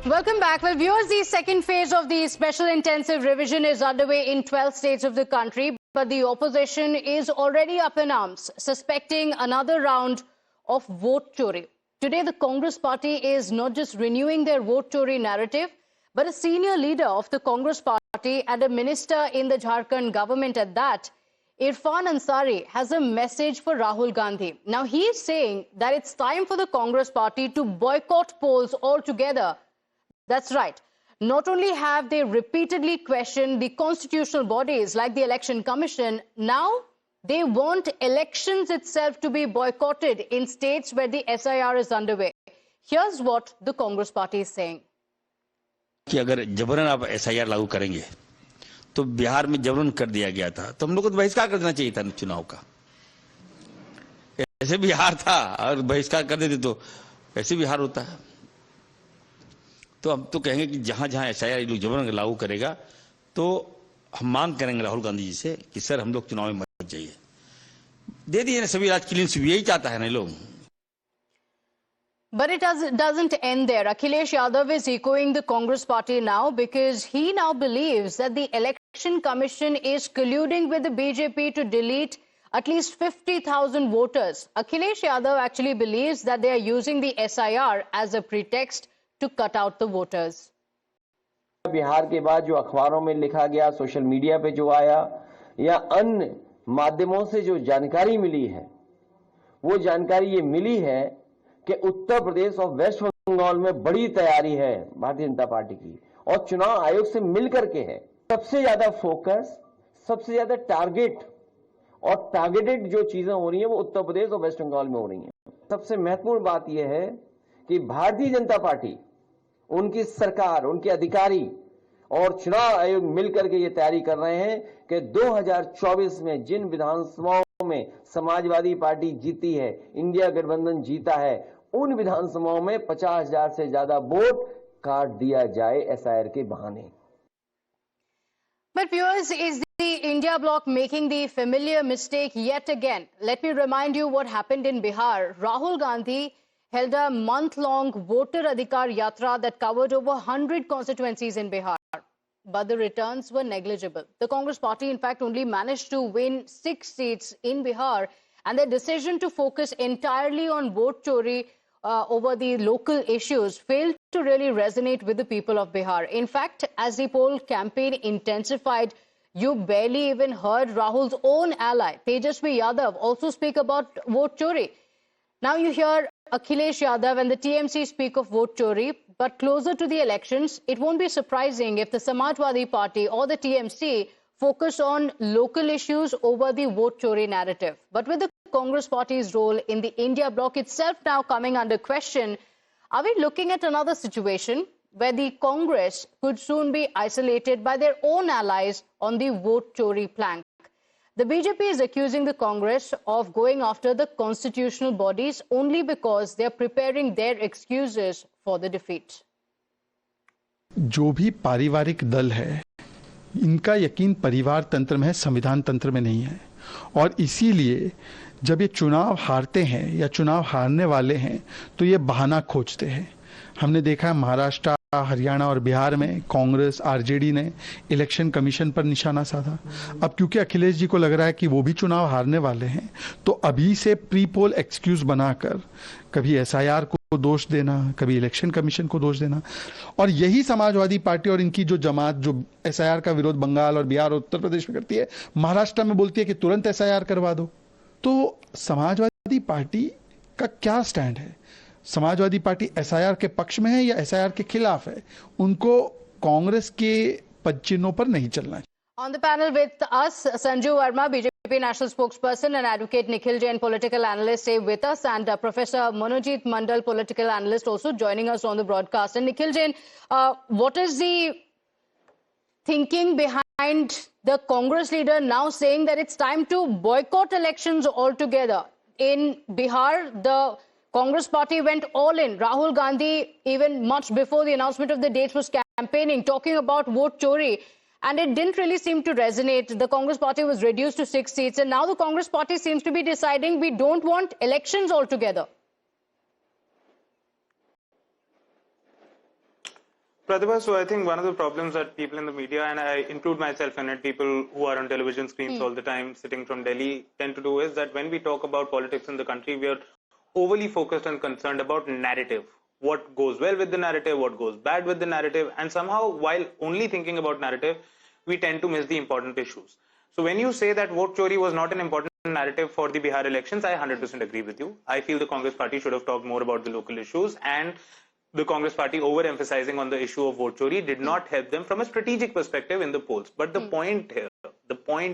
Welcome back. Well, viewers, the second phase of the special intensive revision is underway in 12 states of the country, but the opposition is already up in arms, suspecting another round of vote chori. Today, the Congress party is not just renewing their vote chori narrative, but a senior leader of the Congress party and a minister in the Jharkhand government at that, Irfan Ansari, has a message for Rahul Gandhi. Now, he is saying that it's time for the Congress party to boycott polls altogether. That's right. Not only have they repeatedly questioned the constitutional bodies like the Election Commission, now they want elections itself to be boycotted in states where the SIR is underway. Here's what the Congress party is saying. कि अगर जबरन आप SIR लागू करेंगे तो बिहार में जबरन कर दिया गया था तो हम लोग को तो बहिष्कार कर देना चाहिए था चुनाव का। ऐसे बिहार था और बहिष्कार कर देते तो ऐसे बिहार होता है। तो हम तो कहेंगे कि जहां-जहां SIR लोग जबरन लागू करेगा तो हम मांग करेंगे राहुल गांधी जी से कि सर हम लोग चुनाव में मत जाइए। दे दिए सभी राज क्लीन स्वीप, यही चाहता है ना लोग। But it doesn't end there. Akhilesh Yadav is echoing the Congress party now because he now believes that the Election Commission is colluding with the BJP to delete at least 50,000 voters. Akhilesh Yadav actually believes that they are using the SIR as a pretext to cut out the voters. Bihar के बाद जो अखबारों में लिखा गया, social media पे जो आया या अन्य माध्यमों से जो जानकारी मिली है, वो जानकारी ये मिली है कि उत्तर प्रदेश और वेस्ट बंगाल में बड़ी तैयारी है भारतीय जनता पार्टी की और चुनाव आयोग से मिलकर के है। सबसे ज्यादा फोकस, सबसे ज्यादा टारगेट और टारगेटेड जो चीजें हो रही हैं वो उत्तर प्रदेश और वेस्ट बंगाल में हो रही हैं। सबसे महत्वपूर्ण बात यह है कि भारतीय जनता पार्टी, उनकी सरकार, उनके अधिकारी और चुनाव आयोग मिलकर के ये तैयारी कर रहे हैं कि 2024 में जिन विधानसभाओं में समाजवादी पार्टी जीती है, इंडिया गठबंधन जीता है, उन विधानसभाओं में 50,000 से ज्यादा वोट काट दिया जाए SIR के बहाने। But viewers, is the India bloc making the familiar mistake yet again? Let me remind you what happened in Bihar. Rahul Gandhi held a month-long voter adhikar yatra that covered over 100 constituencies in Bihar. But the returns were negligible. The Congress party, in fact, only managed to win 6 seats in Bihar, and their decision to focus entirely on vote chori over the local issues failed to really resonate with the people of Bihar. In fact, as the poll campaign intensified, you barely even heard Rahul's own ally, Tejasvi Yadav, also speak about vote chori. Now you hear Akhilesh Yadav and the TMC speak of vote chori, but closer to the elections, it won't be surprising if the Samajwadi Party or the TMC focus on local issues over the vote chori narrative. But with the Congress party's role in the India bloc itself now coming under question, are we looking at another situation where the Congress could soon be isolated by their own allies on the vote chori plank? The BJP is accusing the Congress of going after the constitutional bodies only because they are preparing their excuses for the defeat. जो भी पारिवारिक दल है, इनका यकीन परिवार तंत्र में है, संविधान तंत्र में नहीं है। और इसीलिए जब ये चुनाव हारते हैं या चुनाव हारने वाले हैं तो ये बहाना खोजते हैं। हमने देखा है महाराष्ट्र, हरियाणा और बिहार में कांग्रेस, आरजेडी ने इलेक्शन कमीशन पर निशाना साधा। अब क्योंकि अखिलेश जी को लग रहा है कि वो भी चुनाव हारने वाले हैं, तो अभी से प्री पोल एक्सक्यूज बनाकर कभी SIR को दोष देना, कभी इलेक्शन कमीशन को दोष देना, और यही समाजवादी पार्टी और इनकी जो जमात जो SIR का विरोध बंगाल और बिहार और उत्तर प्रदेश में करती है, महाराष्ट्र में बोलती है कि तुरंत SIR करवा दो। तो समाजवादी पार्टी का क्या स्टैंड है? समाजवादी पार्टी SIR के पक्ष में है या SIR के खिलाफ है? उनको कांग्रेस के पदचिन्हों पर नहीं चलना है। On the panel with us, Sanju Verma, BJP national spokesperson, and advocate Nikhil Jain, political analyst, stay with us, and Professor Manojit Mandal, political analyst, also joining us on the broadcast. And Nikhil Jain, what is the thinking behind the Congress leader now saying that it's time to boycott elections altogether? In Bihar, the Congress party went all in. Rahul Gandhi, even much before the announcement of the dates, was campaigning, talking about vote chori. And it didn't really seem to resonate. The Congress party was reduced to 6 seats. And now the Congress party seems to be deciding we don't want elections altogether. Pratibha, so I think one of the problems that people in the media, and I include myself in it, people who are on television screens all the time, sitting from Delhi, tend to do is that when we talk about politics in the country, we are overly focused and concerned about narrative. What goes well with the narrative, what goes bad with the narrative, and somehow, while only thinking about narrative, we tend to miss the important issues. So when you say that vote chori was not an important narrative for the Bihar elections, I 100% agree with you. I feel the Congress party should have talked more about the local issues, and the Congress party overemphasizing on the issue of vote chori did not help them from a strategic perspective in the polls. But the point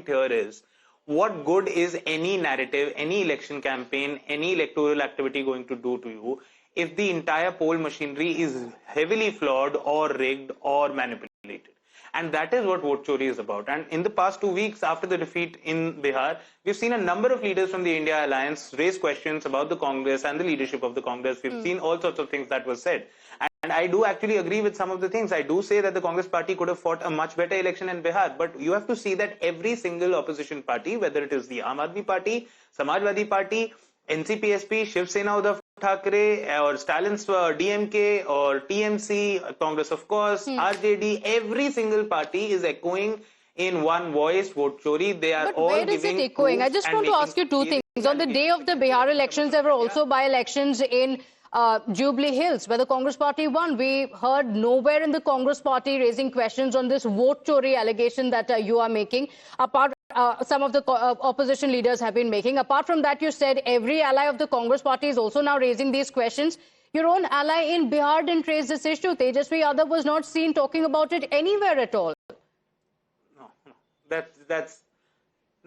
here is, what good is any narrative, any election campaign, any electoral activity going to do to you if the entire poll machinery is heavily flawed or rigged or manipulated? And that is what vote chori is about. And in the past 2 weeks after the defeat in Bihar, we've seen a number of leaders from the India Alliance raise questions about the Congress and the leadership of the Congress. We've seen all sorts of things that were said. And I do actually agree with some of the things. I do say that the Congress party could have fought a much better election in Bihar. But you have to see that every single opposition party, whether it is the Aam Aadmi Party, Samajwadi Party, NCPSP, Shiv Sena Uddhav Thackeray, or Stalin's DMK, or TMC, Congress of course, RJD, every single party is echoing in one voice, vote chori. They are But all where is giving it echoing? I just want to ask you two things. On the day of the Bihar elections, there were also by-elections in Jubilee Hills, where the Congress party won. We heard nowhere in the Congress party raising questions on this vote chori allegation that you are making. Apart, some of the opposition leaders have been making. Apart from that, you said every ally of the Congress party is also now raising these questions. Your own ally in Bihar didn't raise this issue. Tejasvi Yadav was not seen talking about it anywhere at all.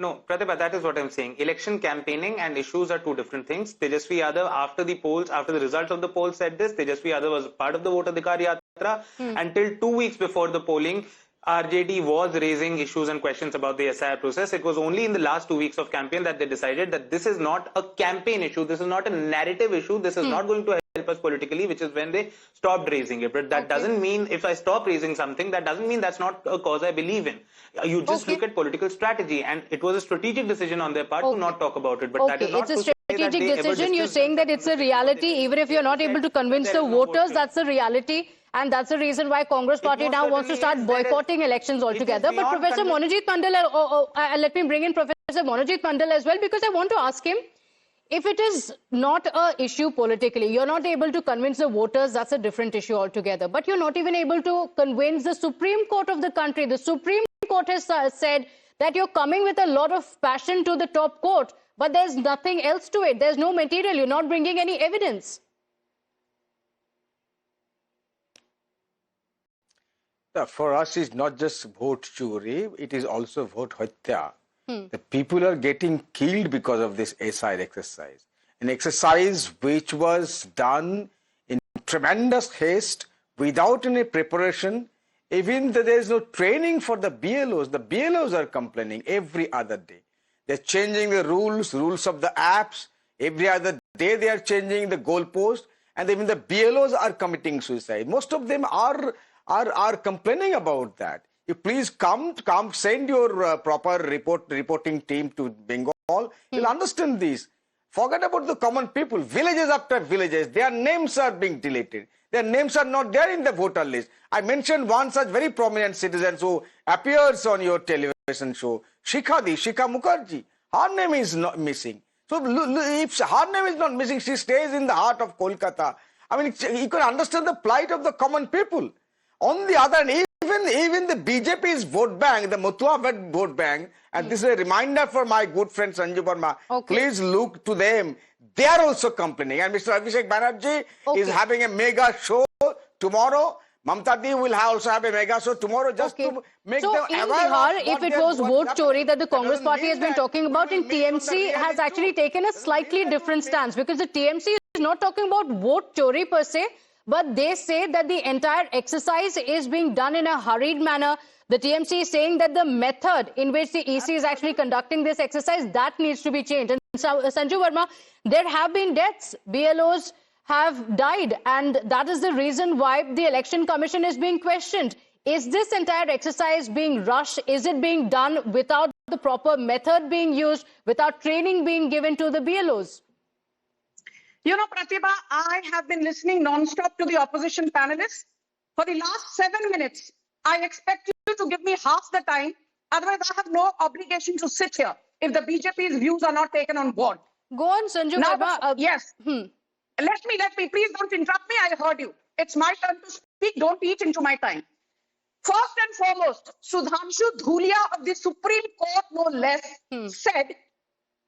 No, Pratibha, that is what I'm saying. Election campaigning and issues are two different things. Tejasvi Yadav, after the results of the polls said this, Tejasvi Yadav was part of the Vote Adhikar Yatra. Until 2 weeks before the polling, RJD was raising issues and questions about the SIR process. It was only in the last 2 weeks of campaign that they decided that this is not a campaign issue. This is not a narrative issue. This is not going to help us politically, which is when they stopped raising it. But that doesn't mean, if I stop raising something, that doesn't mean that's not a cause I believe in. You just look at political strategy, and it was a strategic decision on their part to not talk about it. But that is not it's a strategic decision. You're saying that it's a reality, even if you're not able to convince the voters, that's a reality. And that's the reason why Congress party now wants to start boycotting elections altogether. But Professor Monojit Mandal, let me bring in Professor Monojit Mandal as well, because I want to ask him, if it is not an issue politically, you're not able to convince the voters, that's a different issue altogether. But you're not even able to convince the Supreme Court of the country. The Supreme Court has said that you're coming with a lot of passion to the top court, but there's nothing else to it. There's no material. You're not bringing any evidence. For us, it's not just vote chori, it is also vote hatya. The people are getting killed because of this SIR exercise. An exercise which was done in tremendous haste, without any preparation. Even though there is no training for the BLOs are complaining every other day. They're changing the rules of the apps. Every other day they are changing the goalpost, and even the BLOs are committing suicide. Most of them are complaining about that. You please come, send your proper reporting team to Bengal. You'll understand this. Forget about the common people. Villages after villages, their names are being deleted. Their names are not there in the voter list. I mentioned one such very prominent citizen who appears on your television show, Shikha Mukherjee. Her name is not missing. So if her name is not missing, she stays in the heart of Kolkata. I mean, you can understand the plight of the common people. On the other hand, even the BJP's vote bank, the Mothuwa vote bank, and this is a reminder for my good friend Sanju Verma, please look to them. They are also complaining. And Mr. Abhishek Banerjee is having a mega show tomorrow. Mamta Di will also have a mega show tomorrow just to make them aware of Bihar, if it was vote chori that the Congress party has been talking about, and TMC has actually taken a slightly different stance, because the TMC is not talking about vote chori per se, but they say that the entire exercise is being done in a hurried manner. The TMC is saying that the method in which the EC is actually conducting this exercise, that needs to be changed. And Sanju Verma, there have been deaths. BLOs have died, and that is the reason why the Election Commission is being questioned. Is this entire exercise being rushed? Is it being done without the proper method being used, without training being given to the BLOs? You know, Pratibha, I have been listening non-stop to the opposition panelists For the last 7 minutes, I expect you to give me half the time. Otherwise, I have no obligation to sit here if the BJP's views are not taken on board. Go on, Sanju Now, Verma. yes. Let me, please don't interrupt me. I heard you. It's my turn to speak. Don't eat into my time. First and foremost, Sudhanshu Dhulia of the Supreme Court, no less, said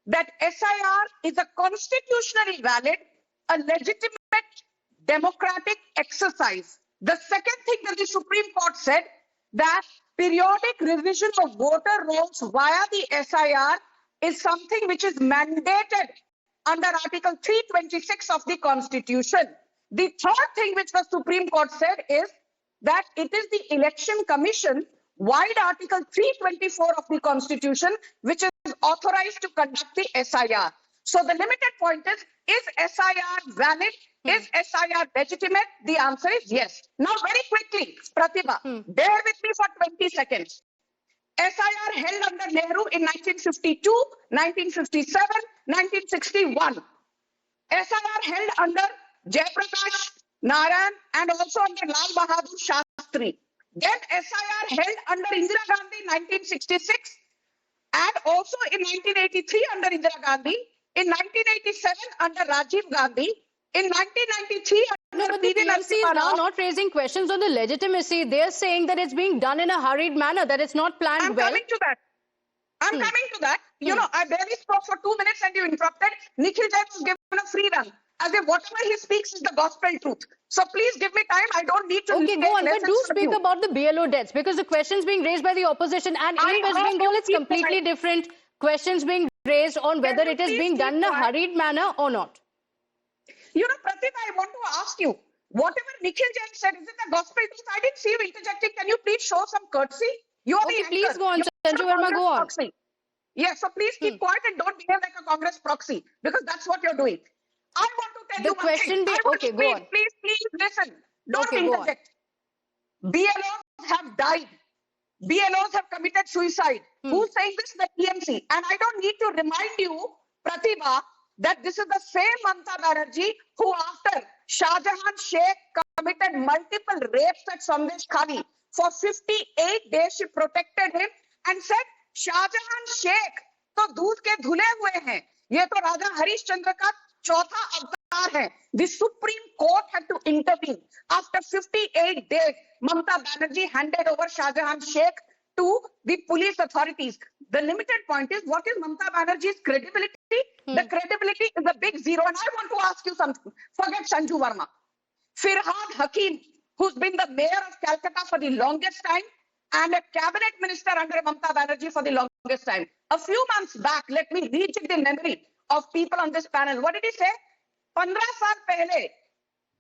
that SIR is a constitutionally valid, a legitimate democratic exercise. The second thing that the Supreme Court said, that periodic revision of voter rolls via the SIR is something which is mandated under Article 326 of the Constitution. The third thing which the Supreme Court said is that it is the Election Commission, wide Article 324 of the Constitution, which is authorized to conduct the SIR. So the limited point is SIR valid? Is SIR legitimate? The answer is yes. Now very quickly, Pratibha, bear with me for 20 seconds. SIR held under Nehru in 1952, 1957, 1961. SIR held under Jayaprakash Narayan and also under Lal Bahadur Shastri. Then SIR held under Indira Gandhi in 1966 and also in 1983 under Indira Gandhi, in 1987 under Rajiv Gandhi, in 1993 No, under but the P.V. TMC is Narasimha now Rao. not raising questions on the legitimacy. They're saying that it's being done in a hurried manner, that it's not planned I'm well. coming to that. I'm coming to that. You know, I barely spoke for 2 minutes and you interrupted. Nikhil Jain was given a free run, as if whatever he speaks is the gospel truth. So please give me time. I don't need to. Okay, take go on, but lessons do from speak you. about the BLO deaths, because the questions being raised by the opposition and I in West heard Bengal, you it's keep completely quiet. different questions being raised on whether you it is please being keep done in a quiet? hurried manner or not. You know, Pratibha, I want to ask you, whatever Nikhil Jain said, is it the gospel truth? I didn't see you interjecting. Can you please show some courtesy? You are Okay, the please anchor. go on, You're Sanju a Verma, Congress go on. proxy. Yes, so please keep quiet and don't behave like a Congress proxy, because that's what you're doing. I want to tell The you one question thing. be- I want okay, to go speak. on. Please listen. Don't Okay, go on. interject. BLOs have died. BLOs have committed suicide. Who's saying this? The TMC. And I don't need to remind you, Pratibha, that this is the same Mamata Banerjee who, after Shah Jahan Sheikh committed multiple rapes at Sandesh Khani, for 58 days she protected him and said, Shah Jahan Sheikh तो दूध के धुले हुए हैं, ये तो राजा हरिश्चंद्र का चौथा अवतार है. The Supreme Court had to intervene. After 58 days, Mamata Banerjee handed over Shah Jahan Sheikh to the police authorities. The limited point is, what is Mamata Banerjee's credibility? The credibility is a big zero. And I want to ask you something. Forget Sanju Verma. Firhad Hakim, who's been the mayor of Calcutta for the longest time and a cabinet minister under Mamata Banerjee for the longest time. A few months back, let me rejig the memory of people on this panel. What did he say? 15 साल पहले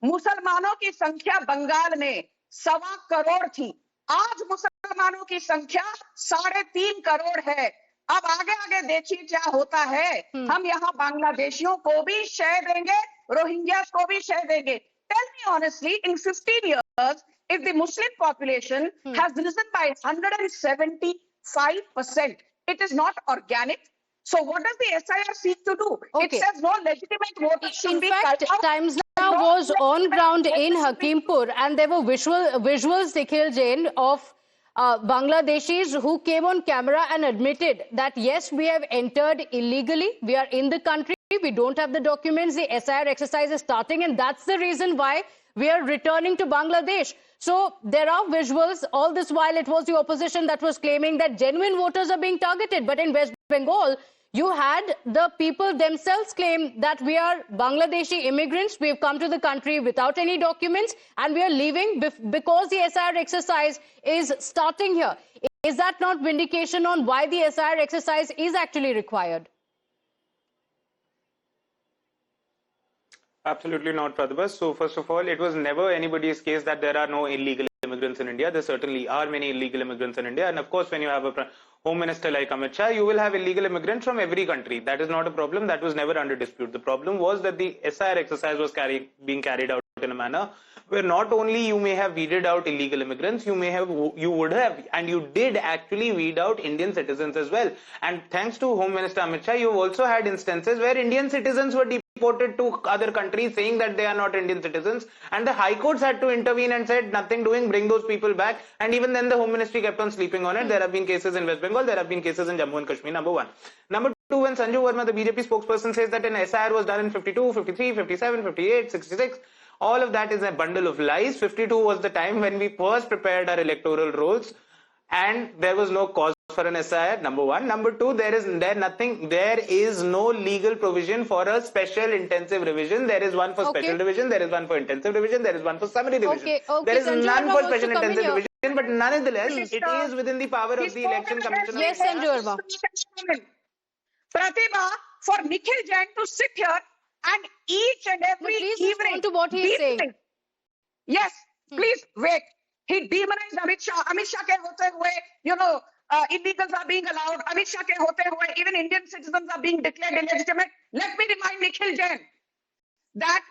मुसलमानों की संख्या बंगाल में 1.25 करोड़ थी. आज मुसलमानों की संख्या 3.5 करोड़ है. अब आगे आगे देखिए क्या होता है. हम यहाँ बांग्लादेशियों को भी शय देंगे, रोहिंग्यास को भी शय देंगे. Tell me honestly, in 15 years, if the Muslim population has risen by 175%, it is not organic. So what does the SIR seek to do? Okay. It says no legitimate voters should In be fact, cut out. Times Now was on ground in Hakimpur, and there were visuals, Nikhil Jain, of Bangladeshis who came on camera and admitted that yes, we have entered illegally, we are in the country, we don't have the documents, the SIR exercise is starting, and that's the reason why we are returning to Bangladesh. So there are visuals. All this while it was the opposition that was claiming that genuine voters are being targeted, but in West Bengal, you had the people themselves claim that we are Bangladeshi immigrants. We've come to the country without any documents and we are leaving because the SIR exercise is starting here. Is that not vindication on why the SIR exercise is actually required? Absolutely not, Pratibha. So first of all, it was never anybody's case that there are no illegal immigrants in India. There certainly are many illegal immigrants in India. And of course, when you have a Home Minister like Amit Shah, you will have illegal immigrants from every country. That is not a problem. That was never under dispute. The problem was that the SIR exercise was being carried out in a manner where not only you may have weeded out illegal immigrants, you would have, and you did actually weed out Indian citizens as well. And thanks to Home Minister Amit Shah, you've also had instances where Indian citizens were deported to other countries saying that they are not Indian citizens, and the high courts had to intervene and said nothing doing, bring those people back. And even then the Home Ministry kept on sleeping on it. There have been cases in West Bengal, there have been cases in Jammu and Kashmir, number one. Number two, when Sanju Verma, the BJP spokesperson, says that an SIR was done in 52, 53, 57, 58, 66, all of that is a bundle of lies. 52 was the time when we first prepared our electoral rolls, and there was no cause for an SIR, number one. Number two, there is no legal provision for a special intensive revision. There is one for special revision, there is one for intensive revision, there is one for summary revision. There is Sanju none Verma for wants special to come in intensive here. revision, but nonetheless, it is within the power of the Election Commission. Yes, Sanju Verma. Pratibha, for Nikhil Jain to sit here and each and every please evening respond to what he is saying. Yes, please wait. He demonized Amit Shah. Amit Shah ke hote hue, illegals are being allowed. Amit Shah ke hote hue, even Indian citizens are being declared illegitimate. Let me remind Nikhil Jain that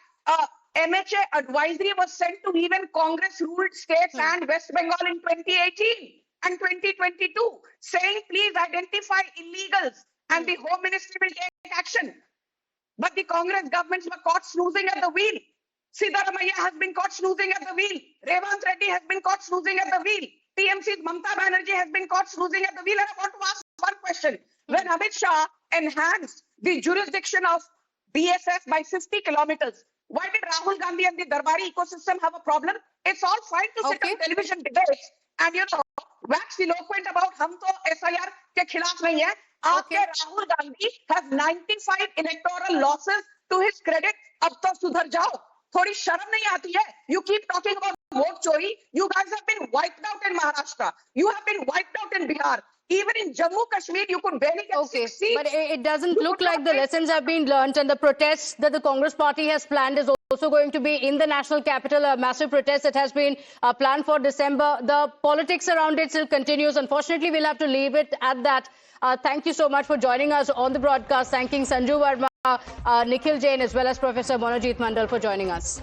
MHA advisory was sent to even Congress-ruled states and West Bengal in 2018 and 2022, saying please identify illegals and the Home Ministry will take action. But the Congress governments were caught snoozing at the wheel. Siddaramaiah has been caught snoozing at the wheel. Revanth Reddy has been caught snoozing at the wheel. TMC's Mamta Banerjee has been caught snoozing at the wheel. And I want to ask one question. When Amit Shah enhanced the jurisdiction of BSF by 50 kilometers, why did Rahul Gandhi and the Darbari ecosystem have a problem? It's all fine to sit on television debates and wax eloquent about hum to SIR ke khilaf nahi hai. Aapke Rahul Gandhi has 95 electoral losses to his credit. Ab to sudhar jao. Thodi sharam nahi aati hai. You keep talking about vote chori. You guys have been wiped out in Maharashtra. You have been wiped out in Bihar. Even in Jammu Kashmir, you could barely get 6 seats. But it doesn't look like the lessons have been learnt, and the protests that the Congress party has planned is also going to be in the national capital, a massive protest that has been planned for December. The politics around it still continues. Unfortunately, we'll have to leave it at that. Thank you so much for joining us on the broadcast. Thanking Sanju Verma, Nikhil Jain, as well as Professor Monojit Mandal for joining us.